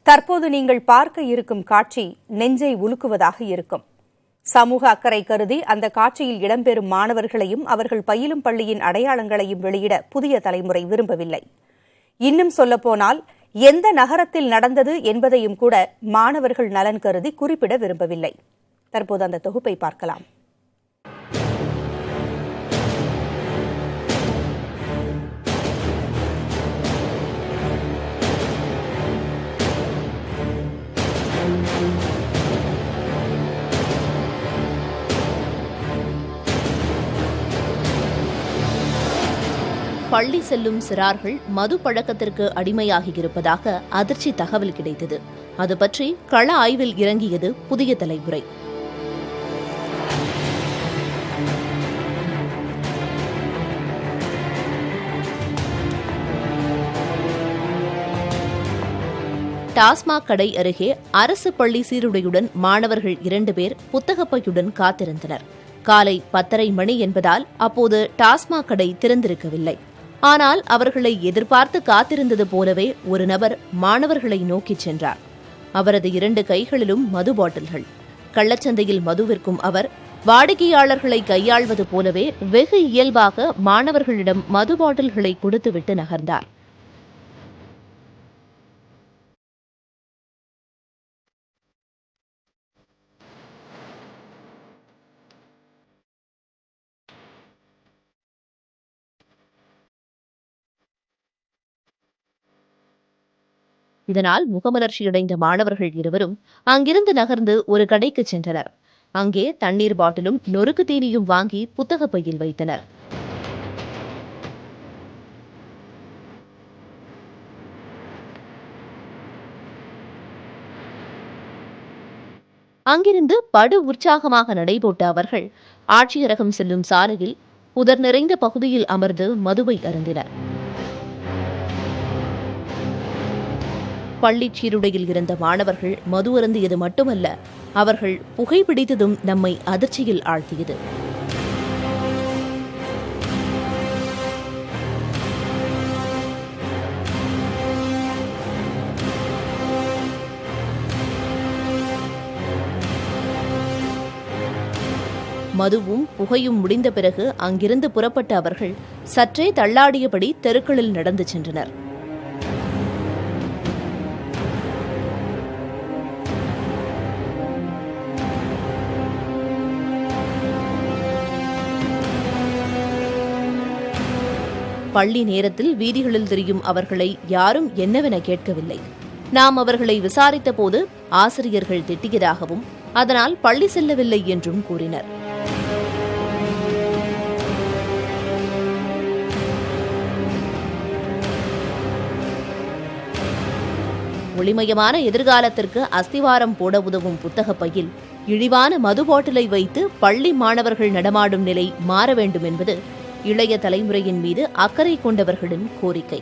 தற்போது நீங்கள் பார்க்க இருக்கும் காட்சி நெஞ்சை உலுக்குவதாக இருக்கும். சமூக அக்கறை கருதி அந்த காட்சியில் இடம்பெறும் மாணவர்களையும் அவர்கள் பயிலும் பள்ளியின் அடையாளங்களையும் வெளியிட புதிய தலைமுறை விரும்பவில்லை. இன்னும் சொல்லப்போனால் எந்த நகரத்தில் நடந்தது என்பதையும் கூட மாணவர்கள் நலன் கருதி குறிப்பிட விரும்பவில்லை. தற்போது அந்த தொகுப்பை பார்க்கலாம். பள்ளி செல்லும் சிறார்கள் மது பழக்கத்திற்கு அடிமையாகியிருப்பதாக அதிர்ச்சி தகவல் கிடைத்தது. அது பற்றி கள ஆய்வில் இறங்கியது புதிய தலைமுறை. டாஸ்மாக் கடை அருகே அரசு பள்ளி சீருடையுடன் மாணவர்கள் 2 பேர் புத்தகப்பையுடன் காத்திருந்தனர். காலை 10:30 மணி என்பதால் அப்போது டாஸ்மாக் கடை திறந்திருக்கவில்லை. ஆனால் அவர்களை எதிர்பார்த்து காத்திருந்தது போலவே ஒரு நபர் மாணவர்களை நோக்கிச் சென்றார். அவரது 2 கைகளிலும் மது பாட்டில்கள். கள்ளச்சந்தையில் மது விற்கும் அவர் வாடிக்கையாளர்களை கையாள்வது போலவே வெகு இயல்பாக மாணவர்களிடம் மது பாட்டில்களை கொடுத்துவிட்டு நகர்ந்தார். இதனால் முகமலர்ச்சியடைந்த மாணவர்கள் இருவரும் அங்கிருந்து நகர்ந்து ஒரு கடைக்கு சென்றனர். அங்கே தண்ணீர் பாட்டிலும் நொறுக்கு தீனியும் வாங்கி புத்தக பையில் வைத்தனர். அங்கிருந்து படு உற்சாகமாக நடைபோட்ட அவர்கள் ஆட்சியரகம் செல்லும் சாலையில் புதர் நிறைந்த பகுதியில் அமர்ந்து மதுவை அருந்தினர். பள்ளி சீருடையில் இருந்த மாணவர்கள் மது அருந்தியது மட்டுமல்ல, அவர்கள் புகைப்பிடித்ததும் நம்மை அதிர்ச்சியில் ஆழ்த்தியது. மதுவும் புகையும் முடிந்த பிறகு அங்கிருந்து புறப்பட்ட அவர்கள் சற்றே தள்ளாடியபடி தெருக்களில் நடந்து சென்றனர். பள்ளி நேரத்தில் வீதிகளில் திரியும் அவர்களை யாரும் என்னவென கேட்கவில்லை. நாம் அவர்களை விசாரித்த போது ஆசிரியர்கள் திட்டியதாகவும் அதனால் பள்ளி செல்லவில்லை என்றும் கூறினர். ஒளிமயமான எதிர்காலத்திற்கு அஸ்திவாரம் போட உதவும் புத்தக பையில் இழிவான மது பாட்டிலை வைத்து பள்ளி மாணவர்கள் நடமாடும் நிலை மாற வேண்டும் என்பது இளைய தலைமுறையின் மீது அக்கறை கொண்டவர்களின் கோரிக்கை.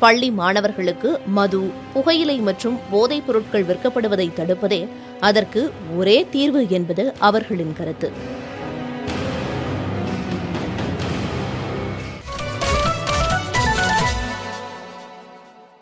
பள்ளி மாணவர்களுக்கு மது, புகையிலை மற்றும் போதைப் பொருட்கள் விற்கப்படுவதை தடுப்பதே அதற்கு ஒரே தீர்வு என்பது அவர்களின் கருத்து.